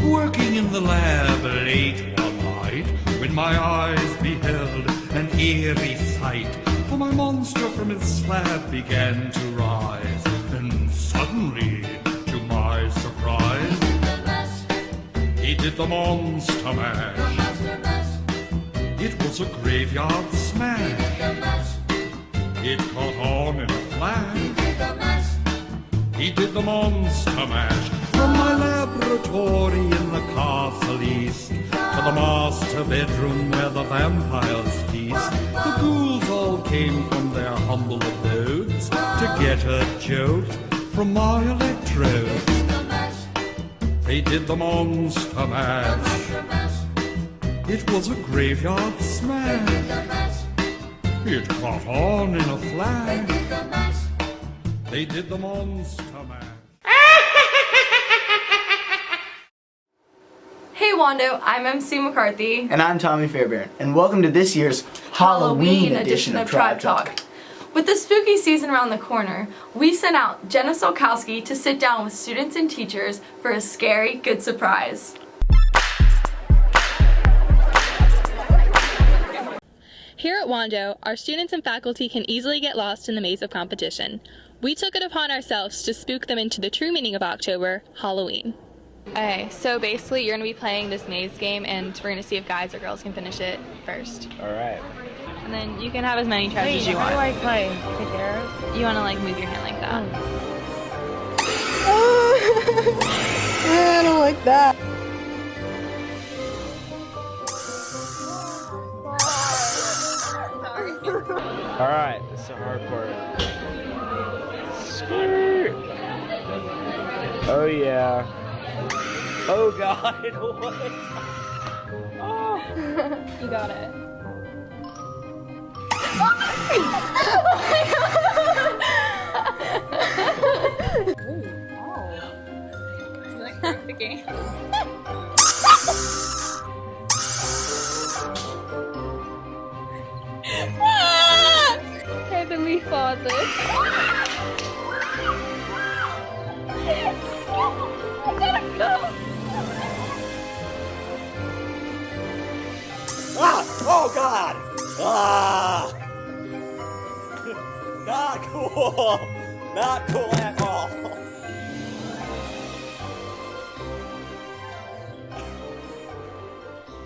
working in the lab late one night, when my eyes beheld an eerie sight. For my monster from his slab began to rise, and suddenly, to my surprise, he did the monster mash. It was a graveyard smash. It caught on in a flash. He did the monster mash. From my laboratory in the castle east to the master bedroom where the vampires feast, the ghouls all came from their humble abodes to get a jolt from my electrodes. They did the monster mash. It was a graveyard smash. It caught on in a flash. They did the monster mash. Hey Wando, I'm MC McCarthy. And I'm Tommy Fairbairn, and welcome to this year's Halloween edition of Tribe Talk. With the spooky season around the corner, we sent out Jenna Solkowski to sit down with students and teachers for a scary good surprise. Here at Wando, our students and faculty can easily get lost in the maze of competition. We took it upon ourselves to spook them into the true meaning of October, Halloween. Okay, so basically you're going to be playing this maze game and we're going to see if guys or girls can finish it first. Alright. And then you can have as many tries as you want. How do I play? Take arrows? You want to like move your hand like that. I don't like that. Alright, that's the hard part. Skirt. Oh yeah. Oh god, what? Oh. You got it. The game. Okay, then we fought this. I gotta go. Ah! Oh god! Ah! Not cool! Not cool at all!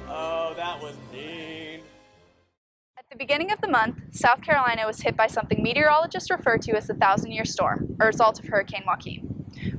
Oh, that was mean. At the beginning of the month, South Carolina was hit by something meteorologists refer to as the 1,000-year storm, a result of Hurricane Joaquin.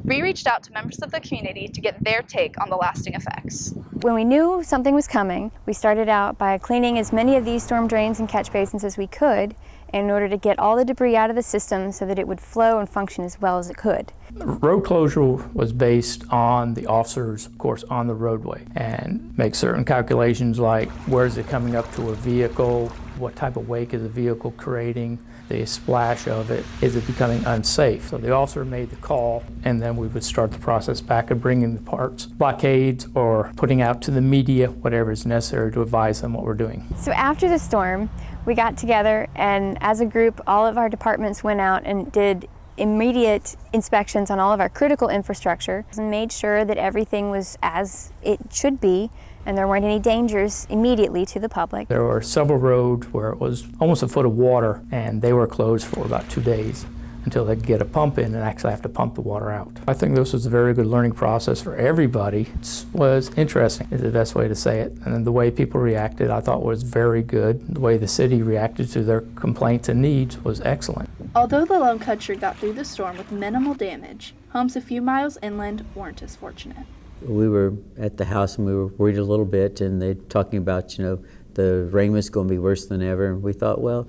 We reached out to members of the community to get their take on the lasting effects. When we knew something was coming, we started out by cleaning as many of these storm drains and catch basins as we could in order to get all the debris out of the system so that it would flow and function as well as it could. Road closure was based on the officers, of course, on the roadway, and make certain calculations like where is it coming up to a vehicle, what type of wake is the vehicle creating, the splash of it, is it becoming unsafe? So the officer made the call, and then we would start the process back of bringing the parts, blockades, or putting out to the media whatever is necessary to advise them what we're doing. So after the storm, we got together, and as a group, all of our departments went out and did immediate inspections on all of our critical infrastructure and made sure that everything was as it should be and there weren't any dangers immediately to the public. There were several roads where it was almost a foot of water, and they were closed for about 2 days until they could get a pump in and actually have to pump the water out. I think this was a very good learning process for everybody. It was interesting, is the best way to say it. And the way people reacted I thought was very good. The way the city reacted to their complaints and needs was excellent. Although the Lone Country got through the storm with minimal damage, homes a few miles inland weren't as fortunate. We were at the house and we were worried a little bit, and they're talking about, the rain was going to be worse than ever. And we thought, well,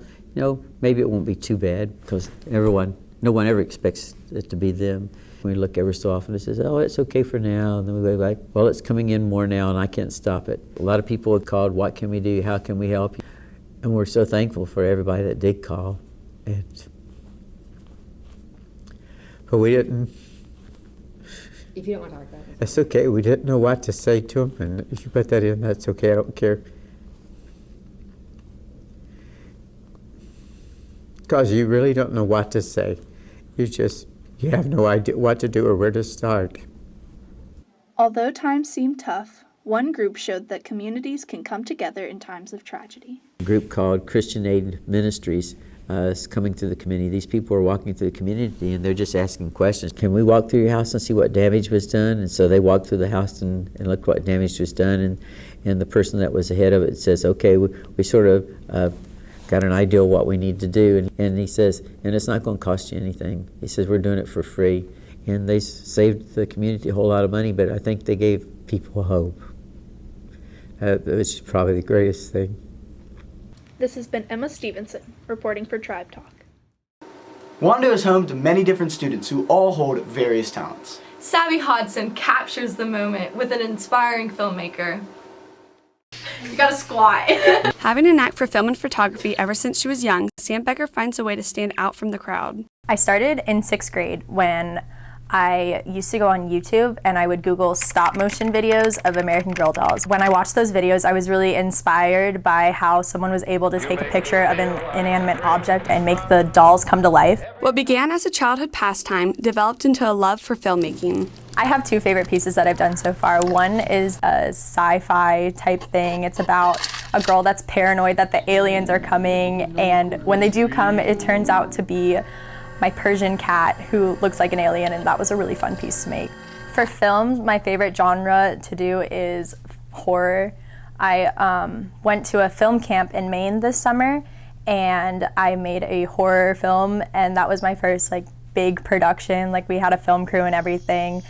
maybe it won't be too bad, because no one ever expects it to be them. We look every so often and says, oh, it's okay for now. And then we go like, well, it's coming in more now and I can't stop it. A lot of people have called, what can we do? How can we help you? And we're so thankful for everybody that did call. But we didn't. If you don't want to talk about it. That's okay. We didn't know what to say to them. And if you put that in, that's okay. I don't care. Because you really don't know what to say. You have no idea what to do or where to start. Although times seem tough, one group showed that communities can come together in times of tragedy. A group called Christian Aid Ministries is coming through the community. These people are walking through the community and they're just asking questions. Can we walk through your house and see what damage was done? And so they walked through the house and looked what damage was done. And the person that was ahead of it says, okay, we sort of got an idea of what we need to do. And he says, and it's not going to cost you anything. He says, we're doing it for free. And they saved the community a whole lot of money, but I think they gave people hope. Which is probably the greatest thing. This has been Emma Stevenson, reporting for Tribe Talk. Wando is home to many different students who all hold various talents. Savvy Hodson captures the moment with an inspiring filmmaker. You gotta squat. Having a knack for film and photography ever since she was young, Sam Becker finds a way to stand out from the crowd. I started in 6th grade when I used to go on YouTube and I would Google stop motion videos of American Girl dolls. When I watched those videos, I was really inspired by how someone was able to take a picture of an inanimate object and make the dolls come to life. What began as a childhood pastime developed into a love for filmmaking. I have 2 favorite pieces that I've done so far. One is a sci-fi type thing. It's about a girl that's paranoid that the aliens are coming, and when they do come, it turns out to be my Persian cat who looks like an alien, and that was a really fun piece to make. For film, my favorite genre to do is horror. I went to a film camp in Maine this summer and I made a horror film, and that was my first big production. We had a film crew and everything,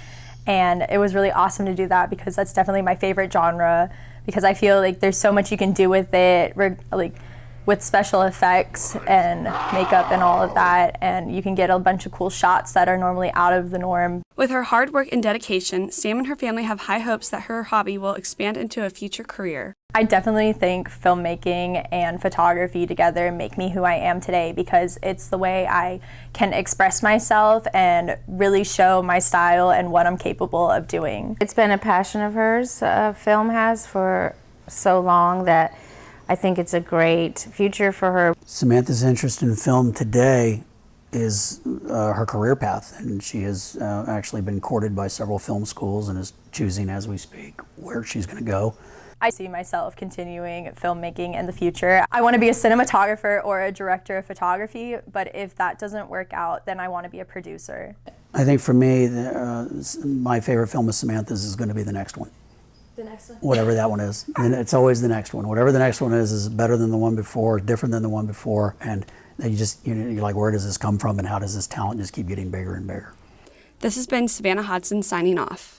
and it was really awesome to do that because that's definitely my favorite genre, because I feel like there's so much you can do with it, with special effects and makeup and all of that, and you can get a bunch of cool shots that are normally out of the norm. With her hard work and dedication, Sam and her family have high hopes that her hobby will expand into a future career. I definitely think filmmaking and photography together make me who I am today, because it's the way I can express myself and really show my style and what I'm capable of doing. It's been a passion of hers, film has, for so long that I think it's a great future for her. Samantha's interest in film today is her career path, and she has actually been courted by several film schools and is choosing as we speak where she's going to go. I see myself continuing filmmaking in the future. I want to be a cinematographer or a director of photography, but if that doesn't work out, then I want to be a producer. I think for me, my favorite film of Samantha's is going to be the next one. The next one? Whatever that one is. And it's always the next one. Whatever the next one is better than the one before, different than the one before, and you're like, where does this come from and how does this talent just keep getting bigger and bigger? This has been Savannah Hodson signing off.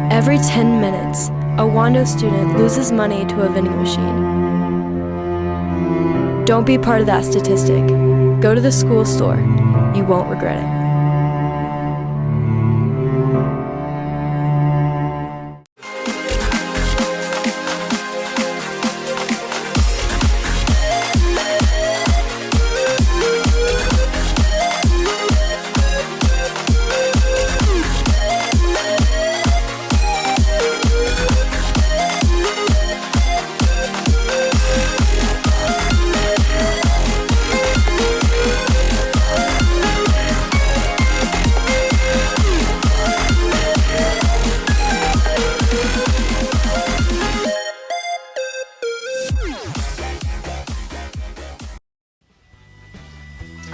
Every 10 minutes, a Wando student loses money to a vending machine. Don't be part of that statistic. Go to the school store, You won't regret it.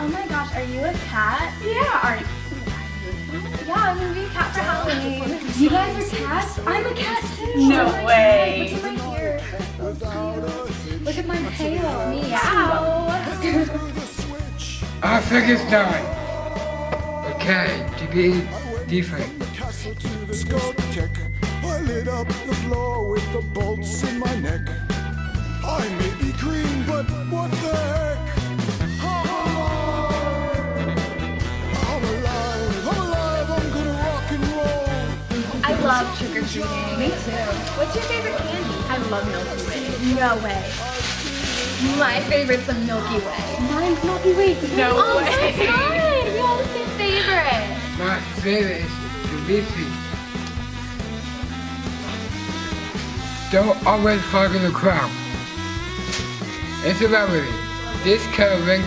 Oh my gosh, are you a cat? Yeah, yeah, I'm gonna be a cat for Halloween. You guys are cats? I'm a cat too. No way. What's in my ear? Look at my tail. Meow. I think it's time. Okay, to be different. I lit up the floor with the bolts in my neck. I may be green, but what the heck? I'm alive, I'm gonna rock and roll. I love trick-or-treating. Me too. What's your favorite candy? I love Milky Way. No way. My favorite's a Milky Way. Mine's Milky Way too. No way. That's good. We all have the same favorite. My favorite is the Reese's. Don't always follow the crowd. It's about discovering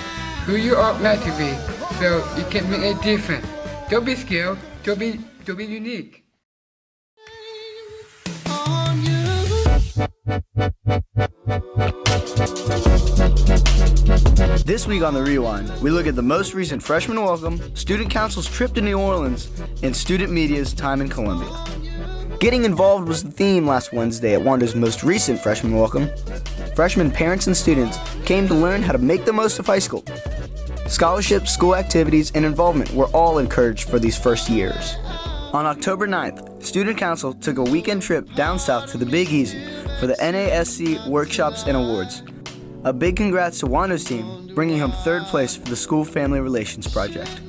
who you are meant to be, so you can make a difference. Don't be scared. Don't be unique. This week on The Rewind, we look at the most recent freshman welcome, student council's trip to New Orleans, and student media's time in Columbia. Getting involved was the theme last Wednesday at Wando's most recent freshman welcome. Freshman parents and students came to learn how to make the most of high school. Scholarships, school activities, and involvement were all encouraged for these first years. On October 9th, Student Council took a weekend trip down south to the Big Easy for the NASC workshops and awards. A big congrats to Wando's team, bringing home third place for the School Family Relations Project.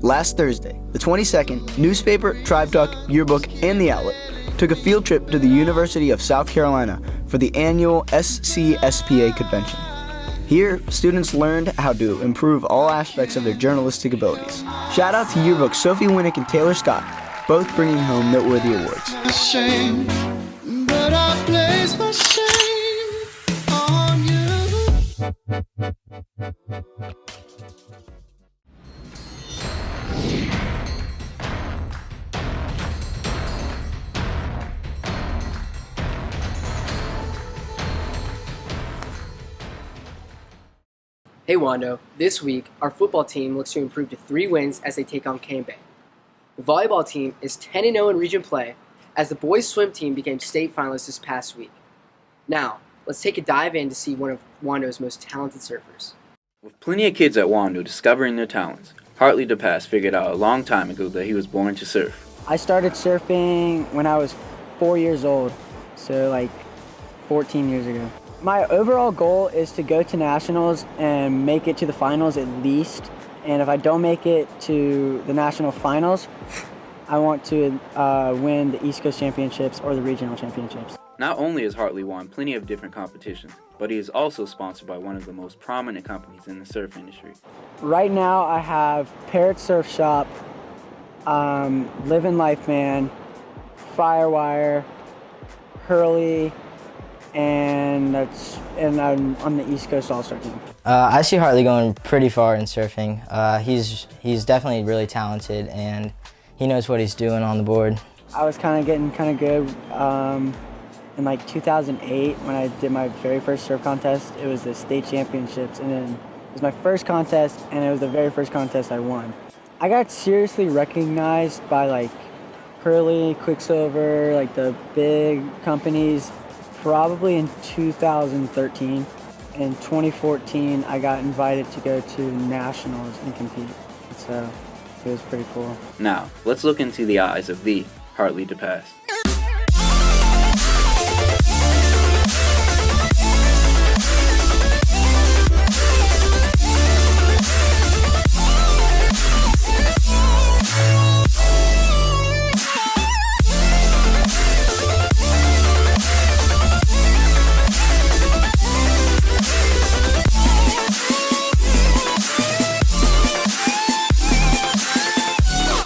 Last Thursday, the 22nd, newspaper, Tribe Talk, Yearbook, and The Outlet took a field trip to the University of South Carolina for the annual SCSPA convention. Here, students learned how to improve all aspects of their journalistic abilities. Shout out to Yearbook Sophie Winnick and Taylor Scott, both bringing home noteworthy awards. Shame, but I place my shame on you. Hey Wando, this week our football team looks to improve to 3 wins as they take on Cane Bay. The volleyball team is 10-0 in region play as the boys swim team became state finalists this past week. Now, let's take a dive in to see one of Wando's most talented surfers. With plenty of kids at Wando discovering their talents, Hartley DePass figured out a long time ago that he was born to surf. I started surfing when I was 4 years old, so like 14 years ago. My overall goal is to go to nationals and make it to the finals at least. And if I don't make it to the national finals, I want to win the East Coast Championships or the regional championships. Not only has Hartley won plenty of different competitions, but he is also sponsored by one of the most prominent companies in the surf industry. Right now I have Parrot Surf Shop, Livin' Life Man, Firewire, Hurley, and I'm on the East Coast All-Star team. I see Hartley going pretty far in surfing. He's definitely really talented and he knows what he's doing on the board. I was getting good in like 2008 when I did my very first surf contest. It was the state championships, and then it was my first contest and it was the very first contest I won. I got seriously recognized by like Hurley, Quicksilver, like the big companies, probably in 2013. In 2014, I got invited to go to nationals and compete, so it was pretty cool. Now, let's look into the eyes of the Hartley DePass.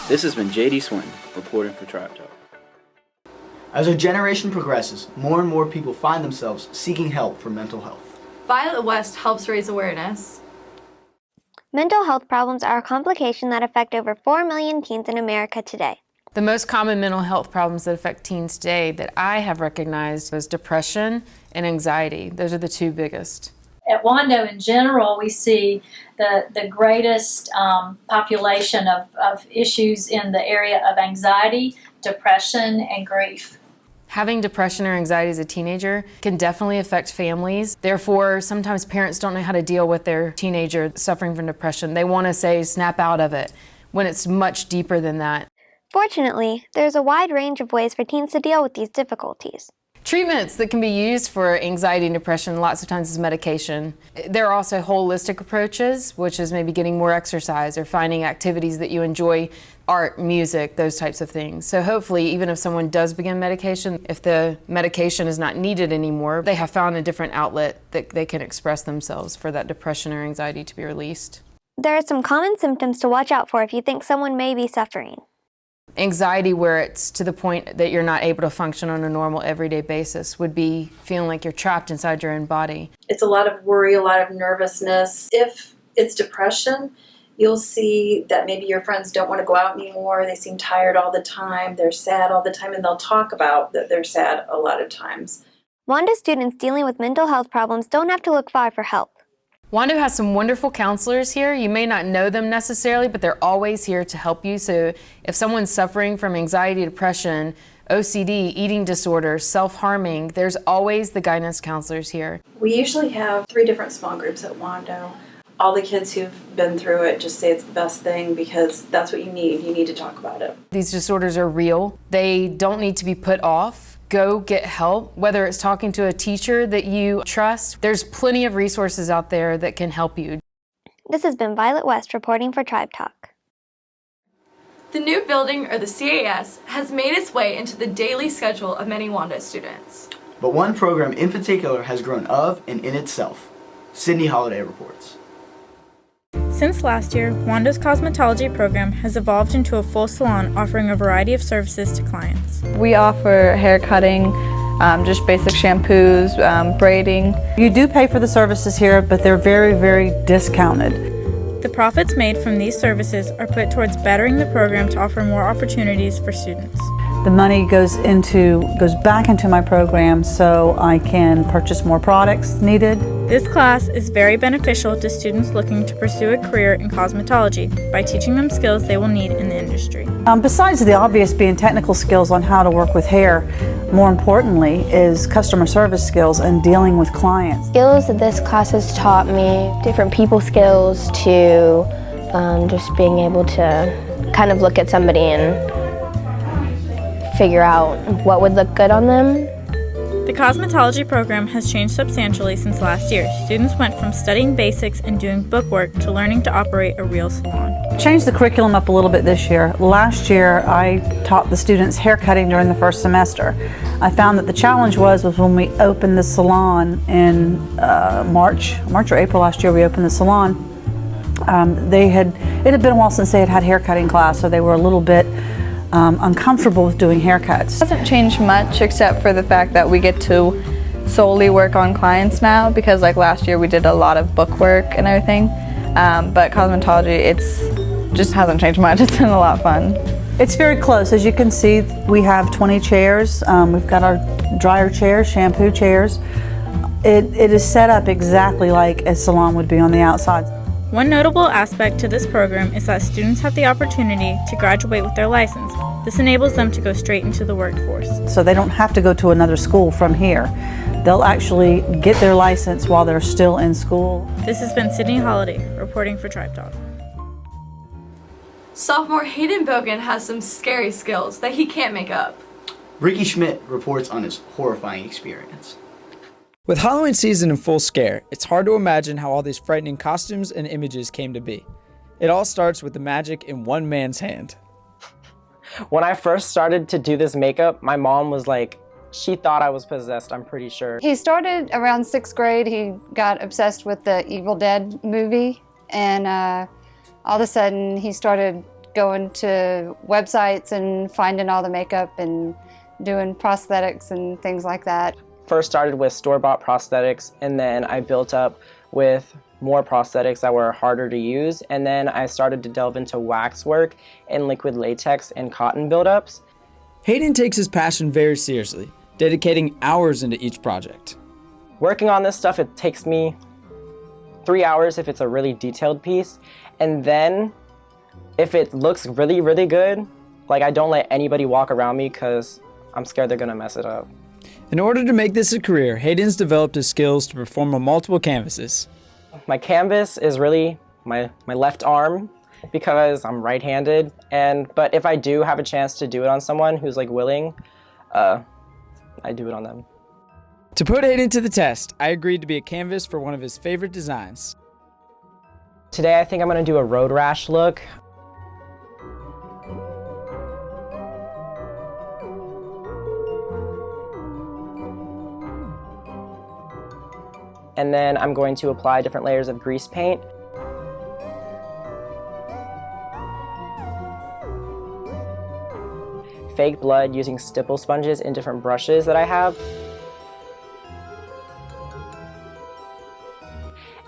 This has been JD Swinton, reporting for Tribe Talk. As our generation progresses, more and more people find themselves seeking help for mental health. Violet West helps raise awareness. Mental health problems are a complication that affect over 4 million teens in America today. The most common mental health problems that affect teens today that I have recognized is depression and anxiety. Those are the two biggest. At Wando in general, we see the greatest population of issues in the area of anxiety, depression, and grief. Having depression or anxiety as a teenager can definitely affect families. Therefore, sometimes parents don't know how to deal with their teenager suffering from depression. They want to say, snap out of it, when it's much deeper than that. Fortunately, there's a wide range of ways for teens to deal with these difficulties. Treatments that can be used for anxiety and depression lots of times is medication. There are also holistic approaches, which is maybe getting more exercise or finding activities that you enjoy, art, music, those types of things. So hopefully, even if someone does begin medication, if the medication is not needed anymore, they have found a different outlet that they can express themselves for that depression or anxiety to be released. There are some common symptoms to watch out for if you think someone may be suffering. Anxiety where it's to the point that you're not able to function on a normal everyday basis would be feeling like you're trapped inside your own body. It's a lot of worry, a lot of nervousness. If it's depression, you'll see that maybe your friends don't want to go out anymore. They seem tired all the time. They're sad all the time, and they'll talk about that they're sad a lot of times. Wanda students dealing with mental health problems don't have to look far for help. Wando has some wonderful counselors here. You may not know them necessarily, but they're always here to help you. So if someone's suffering from anxiety, depression, OCD, eating disorders, self-harming, there's always the guidance counselors here. We usually have 3 different small groups at Wando. All the kids who've been through it just say it's the best thing because that's what you need. You need to talk about it. These disorders are real. They don't need to be put off. Go get help, whether it's talking to a teacher that you trust. There's plenty of resources out there that can help you. This has been Violet West reporting for Tribe Talk. The new building, or the CAS, has made its way into the daily schedule of many Wando students. But one program in particular has grown of and in itself. Sydney Holiday reports. Since last year, Wando's cosmetology program has evolved into a full salon offering a variety of services to clients. We offer hair cutting, just basic shampoos, braiding. You do pay for the services here, but they're very, very discounted. The profits made from these services are put towards bettering the program to offer more opportunities for students. The money goes back into my program so I can purchase more products needed. This class is very beneficial to students looking to pursue a career in cosmetology by teaching them skills they will need in the industry. Besides the obvious being technical skills on how to work with hair, more importantly is customer service skills and dealing with clients. Skills that this class has taught me, different people skills to just being able to kind of look at somebody and figure out what would look good on them. The cosmetology program has changed substantially since last year. Students went from studying basics and doing bookwork to learning to operate a real salon. Changed the curriculum up a little bit this year. Last year I taught the students haircutting during the first semester. I found that the challenge was when we opened the salon in March or April last year, we opened the salon. It had been a while since they had haircutting class, so they were a little bit uncomfortable with doing haircuts. It hasn't changed much except for the fact that we get to solely work on clients now, because like last year we did a lot of book work and everything, but cosmetology, it's just hasn't changed much. It's been a lot of fun. It's very close. As you can see, we have 20 chairs. We've got our dryer chairs, shampoo chairs. It is set up exactly like a salon would be on the outside. One notable aspect to this program is that students have the opportunity to graduate with their license. This enables them to go straight into the workforce. So they don't have to go to another school from here. They'll actually get their license while they're still in school. This has been Sydney Holiday reporting for Tribe Talk. Sophomore Hayden Bogan has some scary skills that he can't make up. Ricky Schmidt reports on his horrifying experience. With Halloween season in full scare, it's hard to imagine how all these frightening costumes and images came to be. It all starts with the magic in one man's hand. When I first started to do this makeup, my mom was like, she thought I was possessed, I'm pretty sure. He started around 6th grade. He got obsessed with the Evil Dead movie, and all of a sudden he started going to websites and finding all the makeup and doing prosthetics and things like that. First started with store-bought prosthetics, and then I built up with more prosthetics that were harder to use, and then I started to delve into waxwork and liquid latex and cotton buildups. Hayden takes his passion very seriously, dedicating hours into each project. Working on this stuff, it takes me 3 hours if it's a really detailed piece, and then if it looks really, really good, like I don't let anybody walk around me because I'm scared they're gonna mess it up. In order to make this a career, Hayden's developed his skills to perform on multiple canvases. My canvas is really my left arm because I'm right-handed, but if I do have a chance to do it on someone who's like willing, I do it on them. To put Hayden to the test, I agreed to be a canvas for one of his favorite designs. Today I think I'm gonna do a road rash look. And then I'm going to apply different layers of grease paint. Fake blood using stipple sponges in different brushes that I have.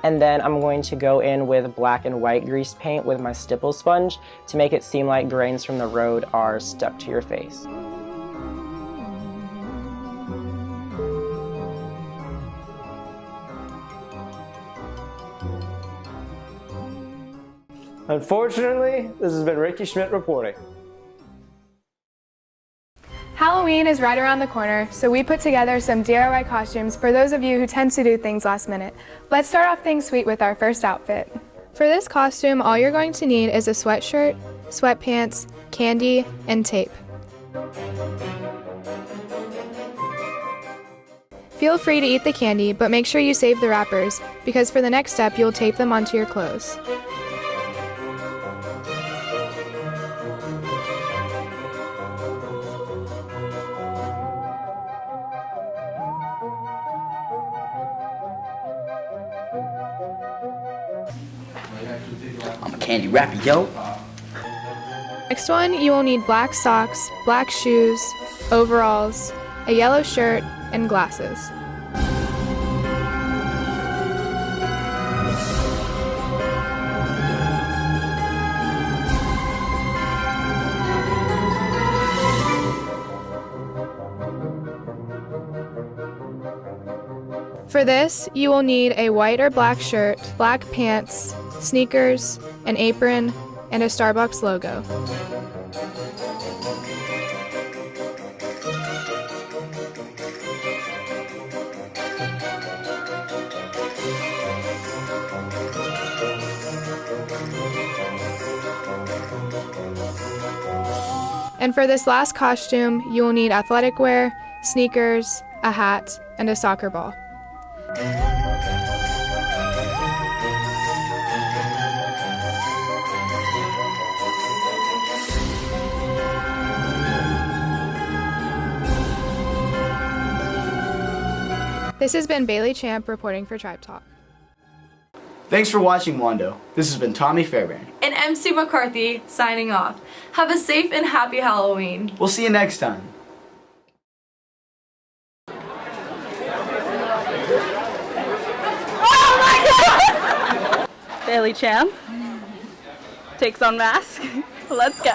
And then I'm going to go in with black and white grease paint with my stipple sponge to make it seem like grains from the road are stuck to your face. Unfortunately, this has been Ricky Schmidt reporting. Halloween is right around the corner, so we put together some DIY costumes for those of you who tend to do things last minute. Let's start off things sweet with our first outfit. For this costume, all you're going to need is a sweatshirt, sweatpants, candy, and tape. Feel free to eat the candy, but make sure you save the wrappers, because for the next step, you'll tape them onto your clothes. I'm a candy rapper, yo. Next one, you will need black socks, black shoes, overalls, a yellow shirt, and glasses. For this, you will need a white or black shirt, black pants, sneakers, an apron, and a Starbucks logo. And for this last costume, you will need athletic wear, sneakers, a hat, and a soccer ball. This has been Bailey Champ reporting for Tribe Talk. Thanks for watching, Wando. This has been Tommy Fairbairn. And MC McCarthy signing off. Have a safe and happy Halloween. We'll see you next time. Bailey Champ takes on mask. Let's go.